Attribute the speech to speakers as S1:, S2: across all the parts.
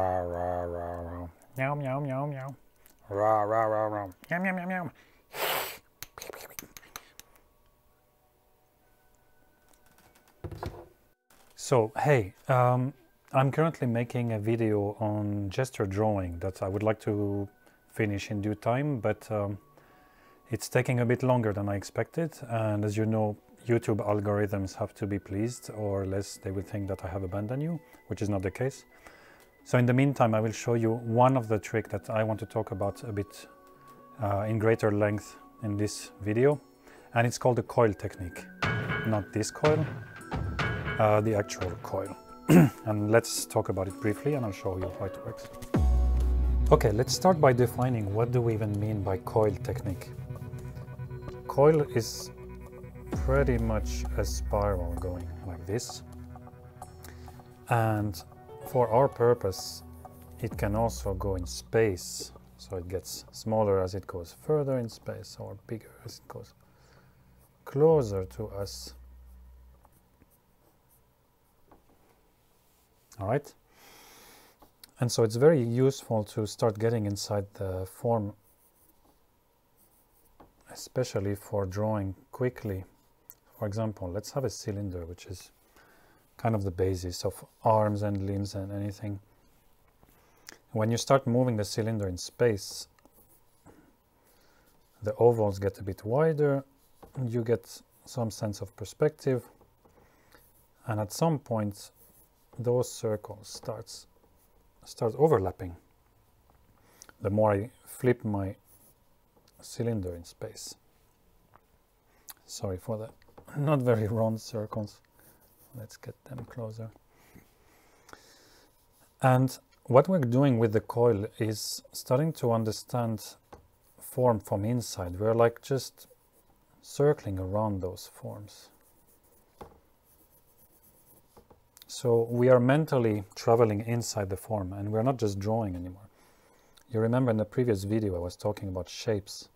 S1: Ra ra ra ra. Meow meow meow meow. Ra ra ra ra. Meow meow meow meow. So hey, I'm currently making a video on gesture drawing that I would like to finish in due time, but it's taking a bit longer than I expected, and as you know, YouTube algorithms have to be pleased, or else they will think that I have abandoned you, which is not the case. So in the meantime, I will show you one of the tricks that I want to talk about a bit in greater length in this video, and it's called the coil technique. Not this coil, the actual coil. And let's talk about it briefly and I'll show you how it works. Okay, let's start by defining what do we even mean by coil technique. Coil is pretty much a spiral going like this, and for our purpose it can also go in space, so it gets smaller as it goes further in space or bigger as it goes closer to us. All right, and so it's very useful to start getting inside the form, especially for drawing quickly. For example, let's have a cylinder, which is kind of the basis of arms and limbs and anything. When you start moving the cylinder in space, the ovals get a bit wider, and you get some sense of perspective, and at some point those circles start overlapping the more I flip my cylinder in space. Sorry for that. Not very round circles. Let's get them closer. And what we're doing with the coil is starting to understand form from inside. We're like just circling around those forms. So we are mentally traveling inside the form, and we're not just drawing anymore. You remember in the previous video I was talking about shapes.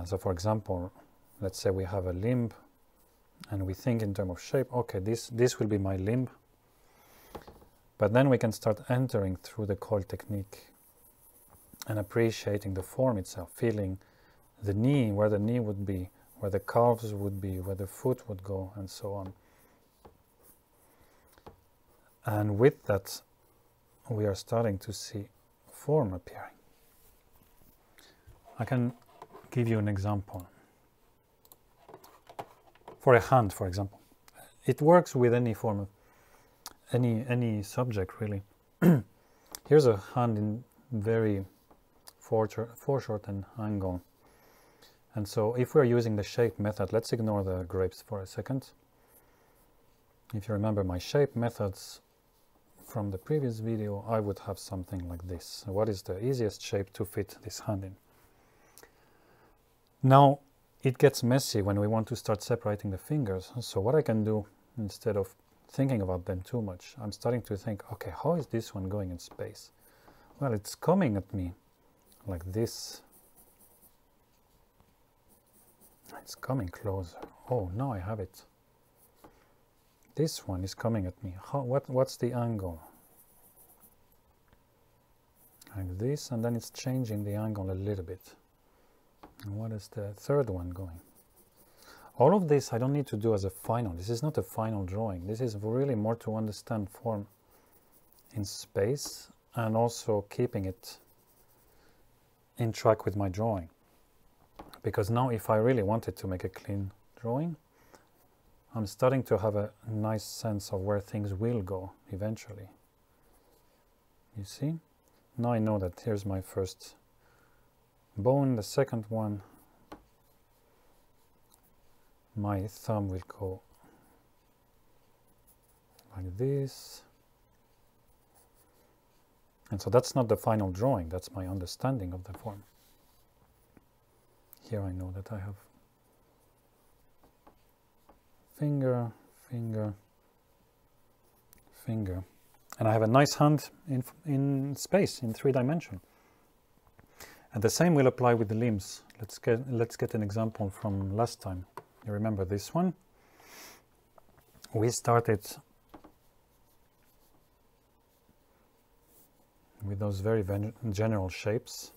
S1: So for example, let's say we have a limb and we think in terms of shape. Okay, this will be my limb. But then we can start entering through the coil technique and appreciating the form itself, feeling the knee, where the knee would be, where the calves would be, where the foot would go, and so on. And with that, we are starting to see form appearing. I can give you an example. For a hand, for example. It works with any form of, any subject, really. Here's a hand in very foreshorten angle. And so if we're using the shape method, let's ignore the grapes for a second. If you remember my shape methods from the previous video, I would have something like this. What is the easiest shape to fit this hand in? Now, it gets messy when we want to start separating the fingers. So what I can do, instead of thinking about them too much, I'm starting to think, okay, how is this one going in space? Well, it's coming at me like this. It's coming closer. Oh, now I have it. This one is coming at me. What's the angle? Like this, and then it's changing the angle a little bit. And what is the third one going? All of this I don't need to do as a final. This is not a final drawing. This is really more to understand form in space and also keeping it in track with my drawing. Because now if I really wanted to make a clean drawing, I'm starting to have a nice sense of where things will go eventually. You see? Now I know that here's my first bone, the second one. My thumb will go like this. And so that's not the final drawing, that's my understanding of the form. Here I know that I have finger, finger, finger. And I have a nice hand in space, in 3 dimension. And the same will apply with the limbs. Let's get an example from last time. You remember this one? We started with those very general shapes.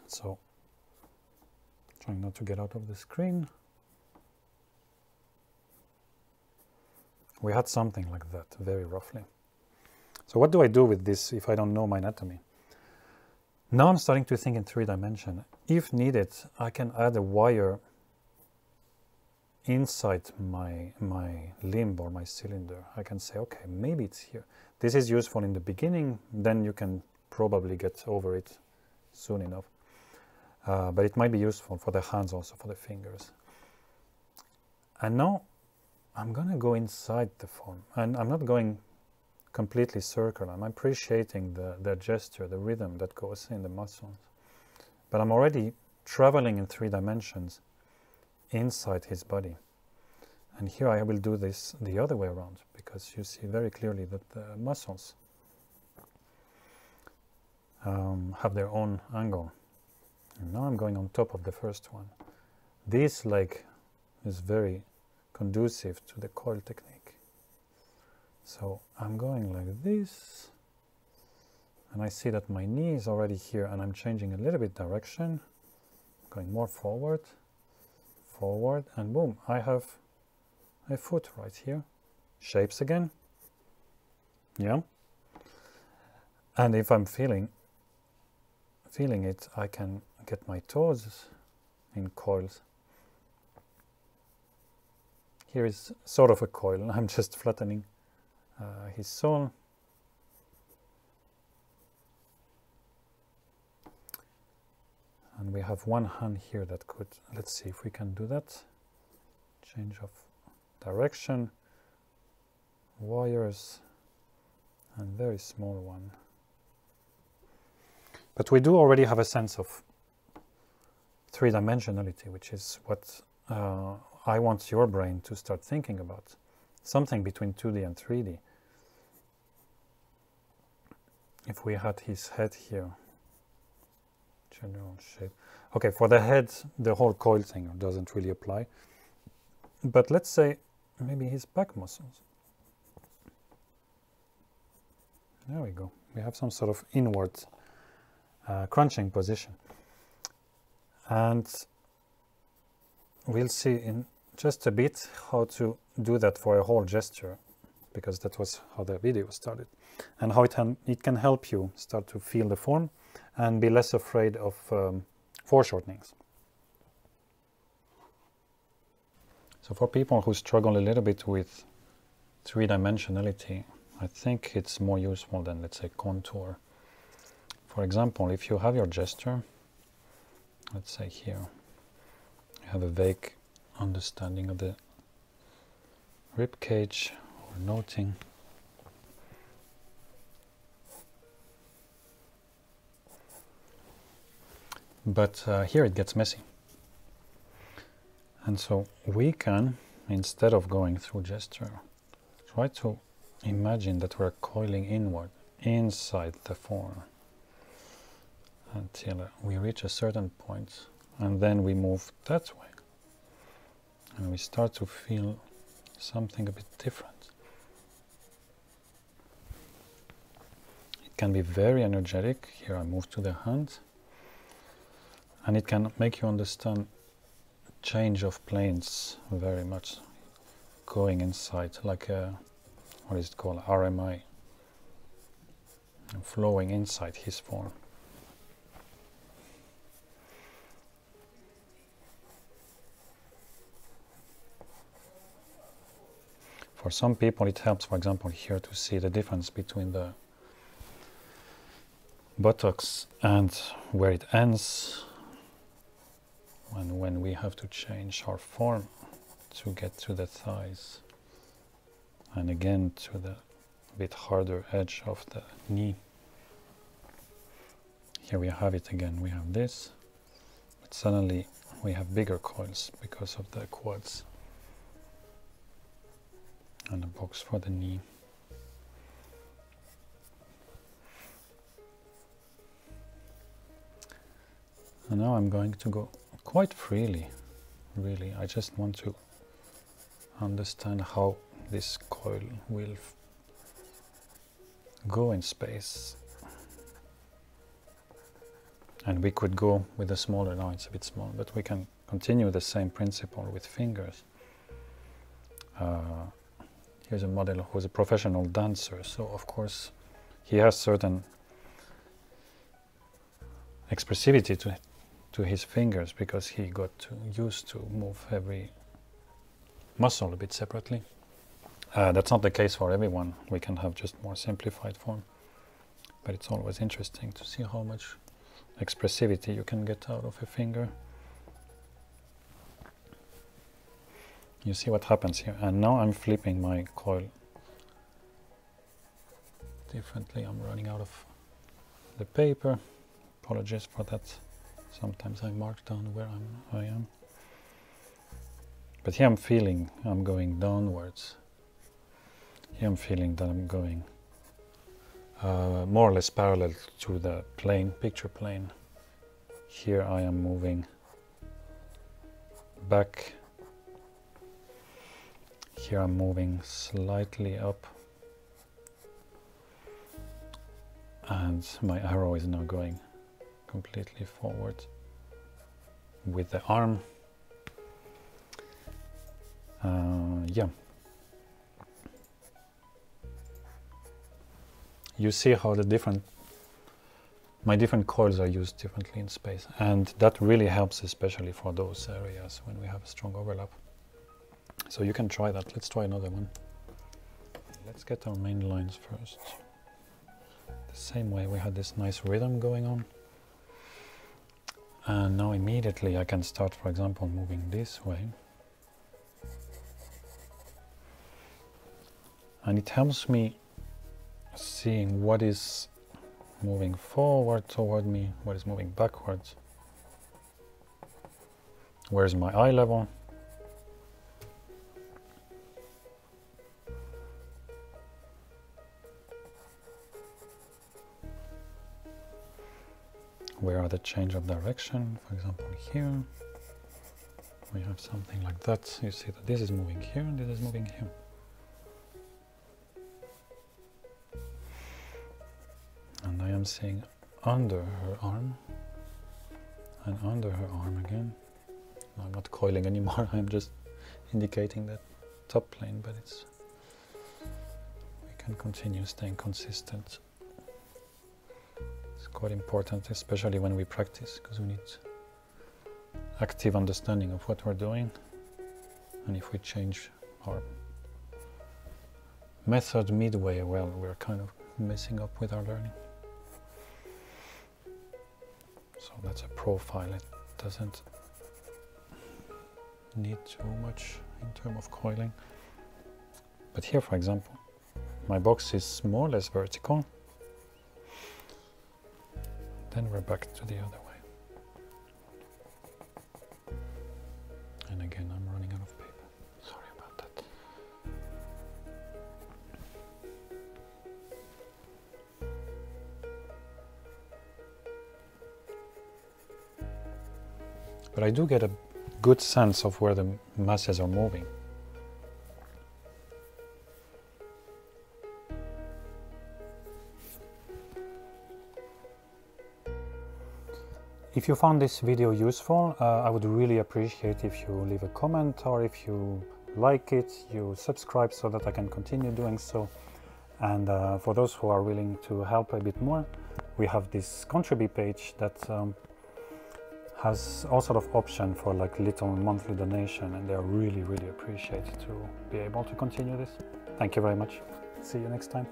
S1: So, trying not to get out of the screen. We had something like that, very roughly. So what do I do with this if I don't know my anatomy? Now I'm starting to think in 3-dimension. If needed, I can add a wire inside my limb or my cylinder. I can say, okay, maybe it's here. This is useful in the beginning, then you can probably get over it soon enough. But it might be useful for the hands, also for the fingers. And now I'm going to go inside the form, and I'm not going completely circular. I'm appreciating the gesture, the rhythm that goes in the muscles. But I'm already traveling in 3 dimensions inside his body. And here I will do this the other way around, because you see very clearly that the muscles have their own angle. And now I'm going on top of the first one. This leg is very conducive to the coil technique. So I'm going like this, and I see that my knee is already here, and I'm changing a little bit direction, going more forward, and boom, I have a foot right here. Shapes again. Yeah. And if I'm feeling it, I can get my toes in coils. Here is sort of a coil. I'm just flattening his sole. And we have one hand here that could, let's see if we can do that. Change of direction, wires, and very small one. But we do already have a sense of 3-dimensionality, which is what I want your brain to start thinking about. Something between 2D and 3D. If we had his head here, general shape. Okay, for the head, the whole coil thing doesn't really apply. But let's say maybe his back muscles. There we go. We have some sort of inward crunching position. And we'll see in just a bit how to do that for a whole gesture, because that was how the video started, and how it can help you start to feel the form and be less afraid of foreshortenings. So for people who struggle a little bit with 3-dimensionality, I think it's more useful than, let's say, contour. For example, if you have your gesture, let's say here, you have a vague understanding of the rib cage or noting. But here it gets messy. And so we can, instead of going through gesture, try to imagine that we're coiling inward, inside the form, until we reach a certain point, and then we move that way. And we start to feel something a bit different. It can be very energetic. Here I move to the hand. And it can make you understand change of planes very much, going inside like a, what is it called, RMI, flowing inside his form. For some people it helps, for example, here to see the difference between the buttocks and where it ends, and when we have to change our form to get to the thighs, and again to the bit harder edge of the knee. Here we have it again, we have this, but suddenly we have bigger coils because of the quads, and a box for the knee. And now I'm going to go quite freely, really. I just want to understand how this coil will go in space. And we could go with a smaller, now it's a bit small, but we can continue the same principle with fingers. Here's a model who's a professional dancer, so of course he has certain expressivity to his fingers because he got used to move every muscle a bit separately. That's not the case for everyone. We can have just more simplified form, but it's always interesting to see how much expressivity you can get out of a finger. You see what happens here, and now I'm flipping my coil differently. I'm running out of the paper. Apologies for that. Sometimes I mark down where I am. But here I'm feeling I'm going downwards. Here I'm feeling that I'm going more or less parallel to the plane, picture plane. Here I am moving back. Here I'm moving slightly up. And my arrow is now going completely forward with the arm. Yeah. You see how my different coils are used differently in space, and that really helps, especially for those areas when we have a strong overlap. So you can try that. Let's try another one. Let's get our main lines first. The same way we had this nice rhythm going on. And now immediately I can start, for example, moving this way. And it helps me seeing what is moving forward toward me, what is moving backwards. Where's my eye level? Where are the change of direction? For example, here we have something like that. You see that this is moving here and this is moving here. And I am seeing under her arm and under her arm again. I'm not coiling anymore, I'm just indicating that top plane, but we can continue staying consistent. It's quite important, especially when we practice, because we need active understanding of what we're doing. And if we change our method midway, well, we're kind of messing up with our learning. So that's a profile. It doesn't need too much in terms of coiling. But here, for example, my box is more or less vertical. Then we're back to the other way. And again, I'm running out of paper. Sorry about that. But I do get a good sense of where the masses are moving. If you found this video useful, I would really appreciate if you leave a comment, or if you like it, you subscribe so that I can continue doing so. And for those who are willing to help a bit more, we have this Contribee page that has all sort of option for like little monthly donation, and they are really, really appreciated to be able to continue this. Thank you very much. See you next time.